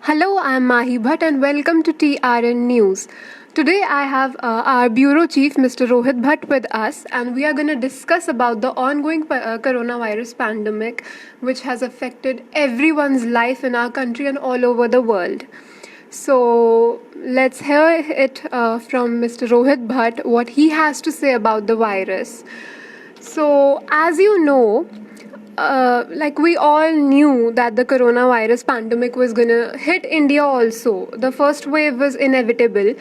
Hello, I'm Mahi Bhatt and welcome to TRN News. Today I have our bureau chief Mr. Rohit Bhatt with us and we are going to discuss about the ongoing coronavirus pandemic which has affected everyone's life in our country and all over the world. So let's hear it from Mr. Rohit Bhatt what he has to say about the virus. So as you know, like we all knew that the coronavirus pandemic was gonna hit India also. The first wave was inevitable.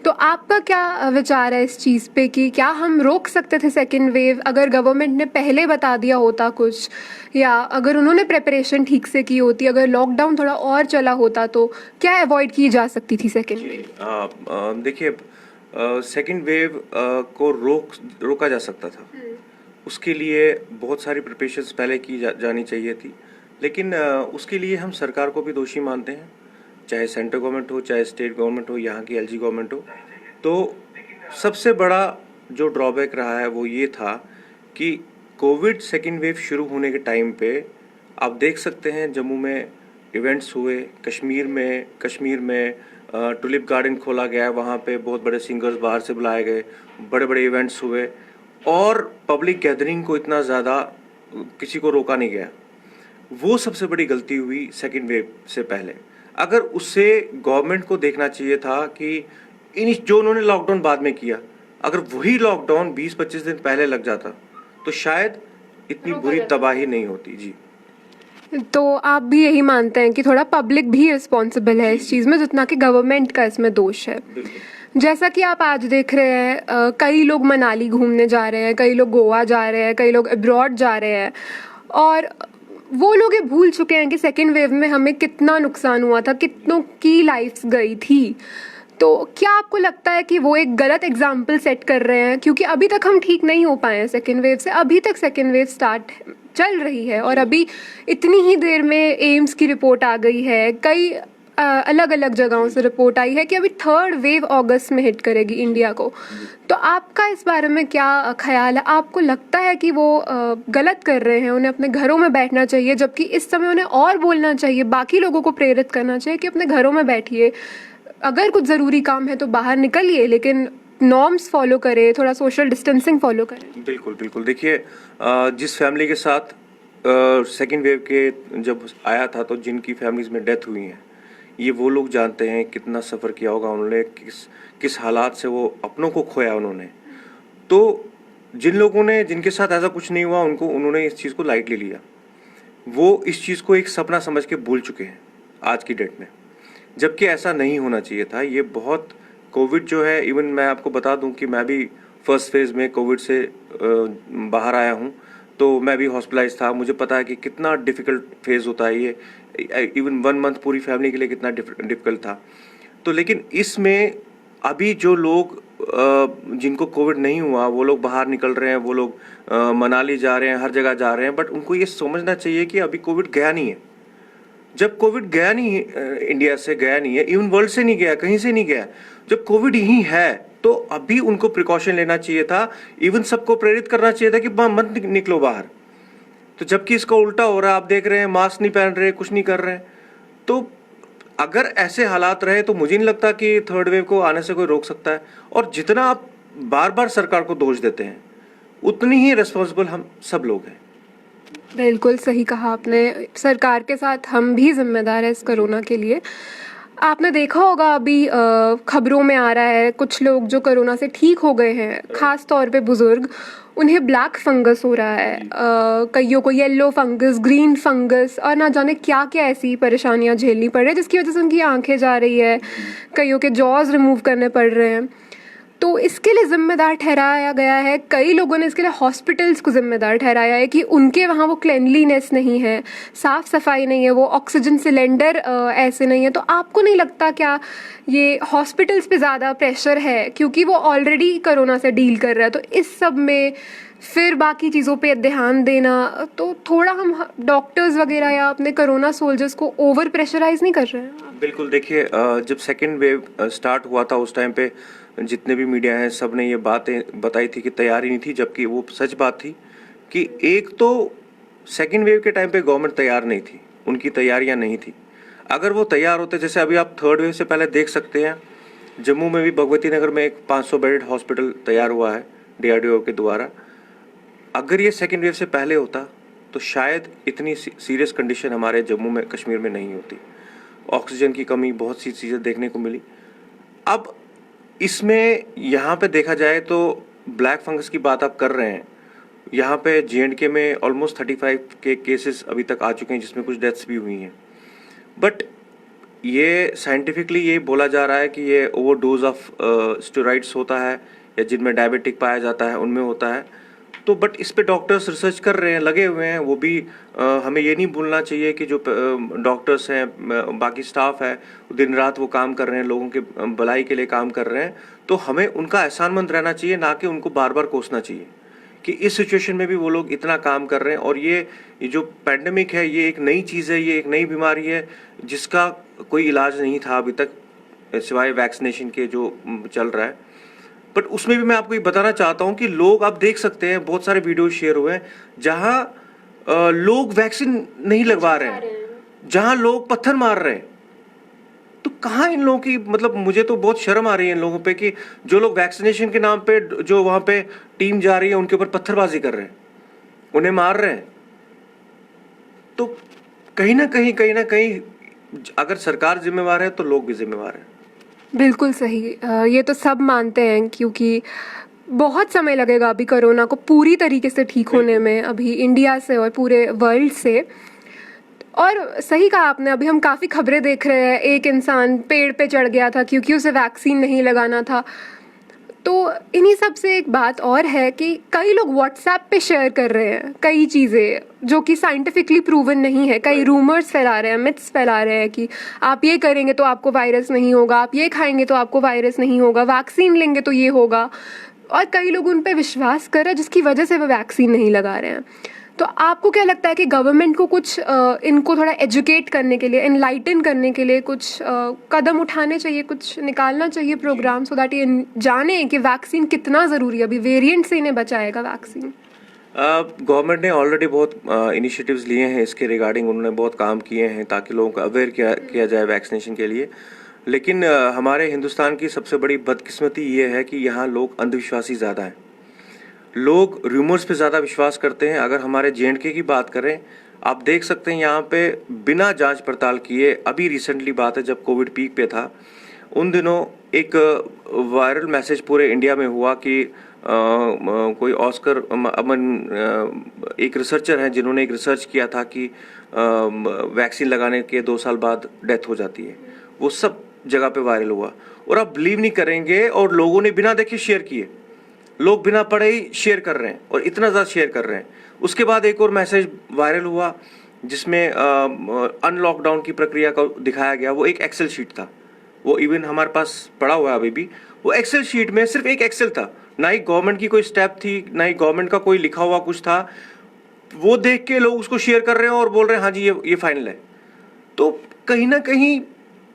तो आपका क्या विचार है इस चीज़ पे कि क्या हम रोक सकते थे सेकेंड वेव अगर गवर्नमेंट ने पहले बता दिया होता कुछ या अगर उन्होंने प्रिपरेशन ठीक से की होती अगर लॉकडाउन थोड़ा और चला होता तो क्या अवॉइड की जा सकती थी सेकेंड वेव? देखिए, सेकेंड वेव को रोका जा सकता था। उसके लिए बहुत सारी प्रिपरेशंस पहले की जानी चाहिए थी, लेकिन उसके लिए हम सरकार को भी दोषी मानते हैं, चाहे सेंट्रल गवर्नमेंट हो, चाहे स्टेट गवर्नमेंट हो, यहाँ की एलजी गवर्नमेंट हो। तो सबसे बड़ा जो ड्रॉबैक रहा है वो ये था कि कोविड सेकेंड वेव शुरू होने के टाइम पे आप देख सकते हैं जम्मू में इवेंट्स हुए, कश्मीर में टुलिप गार्डन खोला गया, वहाँ पे बहुत बड़े सिंगर्स बाहर से बुलाए गए, बड़े बड़े इवेंट्स हुए और पब्लिक गैदरिंग को इतना ज़्यादा किसी को रोका नहीं गया। वो सबसे बड़ी गलती हुई सेकेंड वेव से पहले। अगर उससे गवर्नमेंट को देखना चाहिए था कि इन जो उन्होंने लॉकडाउन बाद में किया, अगर वही लॉकडाउन 20-25 दिन पहले लग जाता तो शायद इतनी बुरी तबाही नहीं होती। जी, तो आप भी यही मानते हैं कि थोड़ा पब्लिक भी रिस्पॉन्सिबल है इस चीज़ में जितना कि गवर्नमेंट का इसमें दोष है? जैसा कि आप आज देख रहे हैं कई लोग मनाली घूमने जा रहे हैं, कई लोग गोवा जा रहे हैं, कई लोग अब्रॉड जा रहे हैं और वो लोग ये भूल चुके हैं कि सेकेंड वेव में हमें कितना नुकसान हुआ था, कितनों की लाइफ्स गई थी। तो क्या आपको लगता है कि वो एक गलत एग्जाम्पल सेट कर रहे हैं क्योंकि अभी तक हम ठीक नहीं हो पाए हैं सेकेंड वेव से? अभी तक सेकेंड वेव स्टार्ट चल रही है और अभी इतनी ही देर में एम्स की रिपोर्ट आ गई है, कई अलग अलग जगहों से रिपोर्ट आई है कि अभी थर्ड वेव अगस्त में हिट करेगी इंडिया को। तो आपका इस बारे में क्या ख्याल है? आपको लगता है कि वो गलत कर रहे हैं, उन्हें अपने घरों में बैठना चाहिए जबकि इस समय उन्हें और बोलना चाहिए, बाकी लोगों को प्रेरित करना चाहिए कि अपने घरों में बैठिए, अगर कुछ ज़रूरी काम है तो बाहर निकलिए लेकिन नॉर्म्स फॉलो करें, थोड़ा सोशल डिस्टेंसिंग फॉलो करें? बिल्कुल। देखिए, जिस फैमिली के साथ सेकेंड वेव के जब आया था तो जिनकी फैमिलीज में डेथ हुई हैं, ये वो लोग जानते हैं कितना सफ़र किया होगा उन्होंने, किस हालात से वो अपनों को खोया उन्होंने। तो जिन लोगों ने जिनके साथ ऐसा कुछ नहीं हुआ उन्होंने इस चीज़ को लाइट ले लिया, वो इस चीज़ को एक सपना समझ के भूल चुके हैं आज की डेट में, जबकि ऐसा नहीं होना चाहिए था। ये बहुत कोविड जो है, इवन मैं आपको बता दूं कि मैं भी फर्स्ट फेज़ में कोविड से बाहर आया हूं, तो मैं भी हॉस्पिटलाइज था। मुझे पता है कि कितना डिफ़िकल्ट फेज़ होता है ये, इवन 1 मंथ पूरी फैमिली के लिए कितना डिफ़िकल्ट था। तो लेकिन इसमें अभी जो लोग जिनको कोविड नहीं हुआ वो लोग बाहर निकल रहे हैं, वो लोग मनाली जा रहे हैं, हर जगह जा रहे हैं, बट उनको ये समझना चाहिए कि अभी कोविड गया नहीं है। जब कोविड गया नहीं, इंडिया से गया नहीं है, इवन वर्ल्ड से नहीं गया, कहीं से नहीं गया, जब कोविड यही है तो अभी उनको प्रिकॉशन लेना चाहिए था, इवन सबको प्रेरित करना चाहिए था कि मत निकलो बाहर। तो जबकि इसका उल्टा हो रहा है, आप देख रहे हैं मास्क नहीं पहन रहे, कुछ नहीं कर रहे हैं। तो अगर ऐसे हालात रहे तो मुझे नहीं लगता कि थर्ड वेव को आने से कोई रोक सकता है। और जितना आप बार बार सरकार को दोष देते हैं उतनी ही रिस्पॉन्सिबल हम सब लोग हैं। बिल्कुल सही कहा आपने, सरकार के साथ हम भी जिम्मेदार हैं इस कोरोना के लिए। आपने देखा होगा अभी खबरों में आ रहा है कुछ लोग जो कोरोना से ठीक हो गए हैं, खास तौर पे बुजुर्ग, उन्हें ब्लैक फंगस हो रहा है, कईयों को येलो फंगस, ग्रीन फंगस और ना जाने क्या क्या ऐसी परेशानियां झेलनी पड़ रही है जिसकी वजह से उनकी आंखें जा रही है, कईयों के जॉज रिमूव करने पड़ रहे हैं। तो इसके लिए जिम्मेदार ठहराया गया है, कई लोगों ने इसके लिए हॉस्पिटल्स को जिम्मेदार ठहराया है कि उनके वहाँ वो क्लेनलीनेस नहीं है, साफ़ सफाई नहीं है, वो ऑक्सीजन सिलेंडर ऐसे नहीं है। तो आपको नहीं लगता क्या ये हॉस्पिटल्स पे ज़्यादा प्रेशर है क्योंकि वो ऑलरेडी कोरोना से डील कर रहा है? तो इस सब में फिर बाकी चीज़ों पे ध्यान देना, तो थोड़ा हम डॉक्टर्स वगैरह या अपने कोरोना सोल्जर्स को ओवर प्रेशराइज नहीं कर रहे हैं? बिल्कुल। देखिए, जब सेकेंड वेव स्टार्ट हुआ था उस टाइम पे जितने भी मीडिया हैं सब ने ये बातें बताई थी कि तैयारी नहीं थी, जबकि वो सच बात थी कि एक तो सेकेंड वेव के टाइम पे गवर्नमेंट तैयार नहीं थी, उनकी तैयारियां नहीं थी। अगर वो तैयार होते, जैसे अभी आप थर्ड वेव से पहले देख सकते हैं, जम्मू में भी भगवती नगर में एक 500 बेड हॉस्पिटल तैयार हुआ है DRDO के द्वारा। अगर ये सेकेंड वेव से पहले होता तो शायद इतनी सीरियस कंडीशन हमारे जम्मू में कश्मीर में नहीं होती। ऑक्सीजन की कमी, बहुत सी चीज़ें देखने को मिली। अब इसमें यहाँ पे देखा जाए तो ब्लैक फंगस की बात आप कर रहे हैं, यहाँ पे J&K में ऑलमोस्ट 35 के केसेस अभी तक आ चुके हैं, जिसमें कुछ डेथ्स भी हुई हैं। बट ये साइंटिफिकली ये बोला जा रहा है कि ये ओवरडोज ऑफ स्टेरॉइड्स होता है, या जिनमें डायबिटिक पाया जाता है उनमें होता है। तो बट इस पे डॉक्टर्स रिसर्च कर रहे हैं, लगे हुए हैं। वो भी हमें ये नहीं भूलना चाहिए कि जो डॉक्टर्स हैं, बाकी स्टाफ है, दिन रात वो काम कर रहे हैं, लोगों के भलाई के लिए काम कर रहे हैं। तो हमें उनका एहसानमंद रहना चाहिए, ना कि उनको बार बार कोसना चाहिए कि इस सिचुएशन में भी वो लोग इतना काम कर रहे हैं। और ये जो पैंडेमिक है, ये एक नई चीज़ है, ये एक नई बीमारी है जिसका कोई इलाज नहीं था अभी तक, सिवाय वैक्सीनेशन के जो चल रहा है। बट उसमें भी मैं आपको ये बताना चाहता हूँ कि लोग, आप देख सकते हैं, बहुत सारे वीडियो शेयर हुए हैं जहाँ लोग वैक्सीन नहीं लगवा रहे हैं, जहाँ लोग पत्थर मार रहे हैं। तो कहाँ इन लोगों की, मतलब मुझे तो बहुत शर्म आ रही है इन लोगों पे कि जो लोग वैक्सीनेशन के नाम पे, जो वहाँ पे टीम जा रही है उनके ऊपर पत्थरबाजी कर रहे हैं, उन्हें मार रहे हैं। तो कहीं ना कहीं अगर सरकार जिम्मेवार है तो लोग भी जिम्मेवार हैं। बिल्कुल सही। ये तो सब मानते हैं, क्योंकि बहुत समय लगेगा अभी कोरोना को पूरी तरीके से ठीक होने में, अभी इंडिया से और पूरे वर्ल्ड से। और सही कहा आपने, अभी हम काफ़ी खबरें देख रहे हैं, एक इंसान पेड़ पे चढ़ गया था क्योंकि उसे वैक्सीन नहीं लगाना था। तो इन्हीं सब से एक बात और है कि कई लोग व्हाट्सएप पे शेयर कर रहे हैं कई चीज़ें जो कि साइंटिफिकली प्रूवन नहीं है। कई रूमर्स फैला रहे हैं, मिथ्स फैला रहे हैं कि आप ये करेंगे तो आपको वायरस नहीं होगा, आप ये खाएंगे तो आपको वायरस नहीं होगा, वैक्सीन लेंगे तो ये होगा। और कई लोग उन पे विश्वास कर रहे हैं जिसकी वजह से वो वैक्सीन नहीं लगा रहे हैं। तो आपको क्या लगता है कि गवर्नमेंट को कुछ इनको थोड़ा एजुकेट करने के लिए, इनलाइटन करने के लिए कुछ कदम उठाने चाहिए, कुछ निकालना चाहिए प्रोग्राम, सो दैट ये जाने कि वैक्सीन कितना ज़रूरी है, अभी वेरिएंट से इन्हें बचाएगा वैक्सीन? गवर्नमेंट ने ऑलरेडी बहुत इनिशिएटिव्स लिए हैं इसके रिगार्डिंग, उन्होंने बहुत काम किए हैं ताकि लोगों को अवेयर किया जाए वैक्सीनेशन के लिए। लेकिन हमारे हिंदुस्तान की सबसे बड़ी बदकिस्मती ये है कि यहाँ लोग अंधविश्वासी ज़्यादा हैं, लोग रूमर्स पे ज़्यादा विश्वास करते हैं। अगर हमारे J&K की बात करें, आप देख सकते हैं यहाँ पे बिना जांच पड़ताल किए, अभी रिसेंटली बात है जब कोविड पीक पे था, उन दिनों एक वायरल मैसेज पूरे इंडिया में हुआ कि कोई ऑस्कर अमन एक रिसर्चर हैं जिन्होंने एक रिसर्च किया था कि वैक्सीन लगाने के 2 साल बाद डेथ हो जाती है। वो सब जगह पे वायरल हुआ और आप बिलीव नहीं करेंगे, और लोगों ने बिना देखे शेयर किए, लोग बिना पढ़े ही शेयर कर रहे हैं और इतना ज़्यादा शेयर कर रहे हैं। उसके बाद एक और मैसेज वायरल हुआ जिसमें अनलॉकडाउन की प्रक्रिया को दिखाया गया। वो एक एक्सेल शीट था, वो इवन हमारे पास पड़ा हुआ है अभी भी। वो एक्सेल शीट में सिर्फ एक एक्सेल था, ना ही गवर्नमेंट की कोई स्टेप थी, ना ही गवर्नमेंट का कोई लिखा हुआ कुछ था। वो देख के लोग उसको शेयर कर रहे हैं और बोल रहे हैं हाँ जी ये फाइनल है। तो कहीं ना कहीं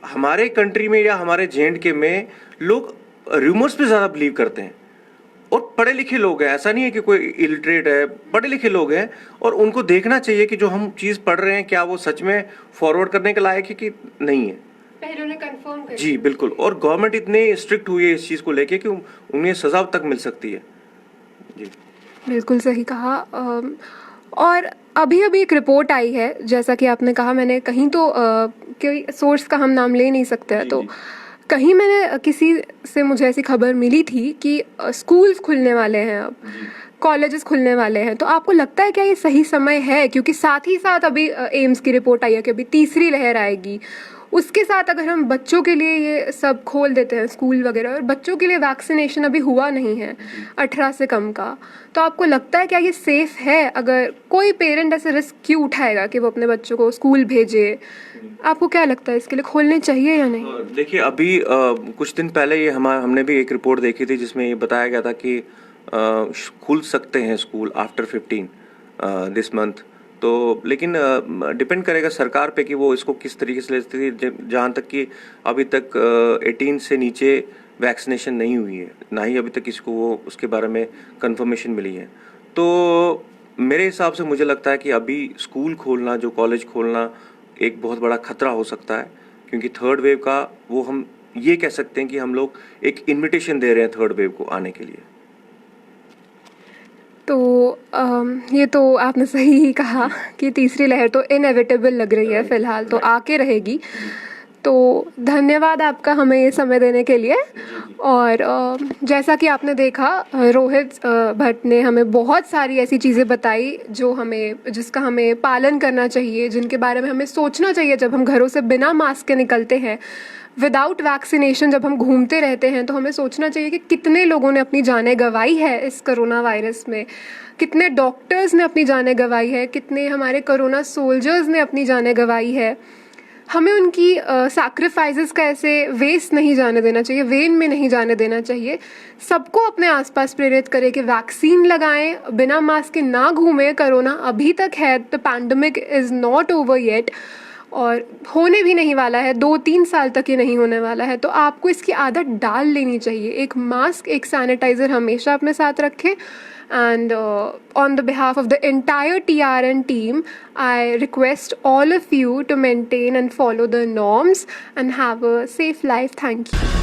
हमारे कंट्री में या हमारे J&K में लोग रूमर्स पे ज़्यादा बिलीव करते हैं, और पढ़े लिखे लोग हैं, ऐसा नहीं है कि कोई इलिटरेट है, पढ़े लिखे लोग हैं, और उनको देखना चाहिए कि जो हम चीज़ पढ़ रहे हैं क्या वो सच में फॉरवर्ड करने के लायक है कि नहीं है। पहले उन्हें कंफर्म कर। जी बिल्कुल, और गवर्नमेंट इतने स्ट्रिक्ट हुई है इस चीज़ को लेके कि उन्हें सजा तक मिल सकती है। जी बिल्कुल सही कहा। और अभी अभी एक रिपोर्ट आई है, जैसा कि आपने कहा, मैंने कहीं तो कोई सोर्स का हम नाम ले नहीं सकते हैं, तो कहीं मैंने किसी से मुझे ऐसी खबर मिली थी कि स्कूल्स खुलने वाले हैं, अब कॉलेजेस खुलने वाले हैं। तो आपको लगता है क्या ये सही समय है? क्योंकि साथ ही साथ अभी एम्स की रिपोर्ट आई है कि अभी तीसरी लहर आएगी, उसके साथ अगर हम बच्चों के लिए ये सब खोल देते हैं स्कूल वगैरह, और बच्चों के लिए वैक्सीनेशन अभी हुआ नहीं है 18 से कम का, तो आपको लगता है क्या ये सेफ है? अगर कोई पेरेंट ऐसे रिस्क क्यों उठाएगा कि वो अपने बच्चों को स्कूल भेजे? आपको क्या लगता है इसके लिए खोलने चाहिए या नहीं? देखिए, अभी कुछ दिन पहले ये हमने भी एक रिपोर्ट देखी थी जिसमें ये बताया गया था कि खुल सकते हैं स्कूल आफ्टर 15 दिस मंथ। तो लेकिन डिपेंड करेगा सरकार पे कि वो इसको किस तरीके से लेती है। जहाँ तक कि अभी तक 18 से नीचे वैक्सीनेशन नहीं हुई है, ना ही अभी तक किसी वो उसके बारे में कंफर्मेशन मिली है। तो मेरे हिसाब से मुझे लगता है कि अभी स्कूल खोलना, जो कॉलेज खोलना, एक बहुत बड़ा खतरा हो सकता है, क्योंकि थर्ड वेव का वो हम ये कह सकते हैं कि हम लोग एक इनविटेशन दे रहे हैं थर्ड वेव को आने के लिए। तो ये तो आपने सही ही कहा कि तीसरी लहर तो इनएविटेबल लग रही है फ़िलहाल, तो आके रहेगी। तो धन्यवाद आपका हमें ये समय देने के लिए। और जैसा कि आपने देखा, रोहित भट्ट ने हमें बहुत सारी ऐसी चीज़ें बताई जिसका हमें पालन करना चाहिए, जिनके बारे में हमें सोचना चाहिए जब हम घरों से बिना मास्क के निकलते हैं। विदाउट वैक्सीनेशन जब हम घूमते रहते हैं तो हमें सोचना चाहिए कि कितने लोगों ने अपनी जानें गंवाई है इस कोरोना वायरस में, कितने डॉक्टर्स ने अपनी जानें गंवाई है, कितने हमारे कोरोना सोल्जर्स ने अपनी जानें गंवाई है। हमें उनकी सैक्रिफाइसेस का ऐसे वेस्ट नहीं जाने देना चाहिए, वेन में नहीं जाने देना चाहिए। सबको अपने आसपास प्रेरित करें कि वैक्सीन लगाएं, बिना मास्क के ना घूमें। कोरोना अभी तक है, the pandemic is not over yet, और होने भी नहीं वाला है, 2-3 साल तक ये नहीं होने वाला है। तो आपको इसकी आदत डाल लेनी चाहिए। एक मास्क, एक सैनिटाइज़र हमेशा अपने साथ रखें। And on the behalf of the entire TRN team, I request all of you to maintain and follow the norms and have a safe life. Thank you.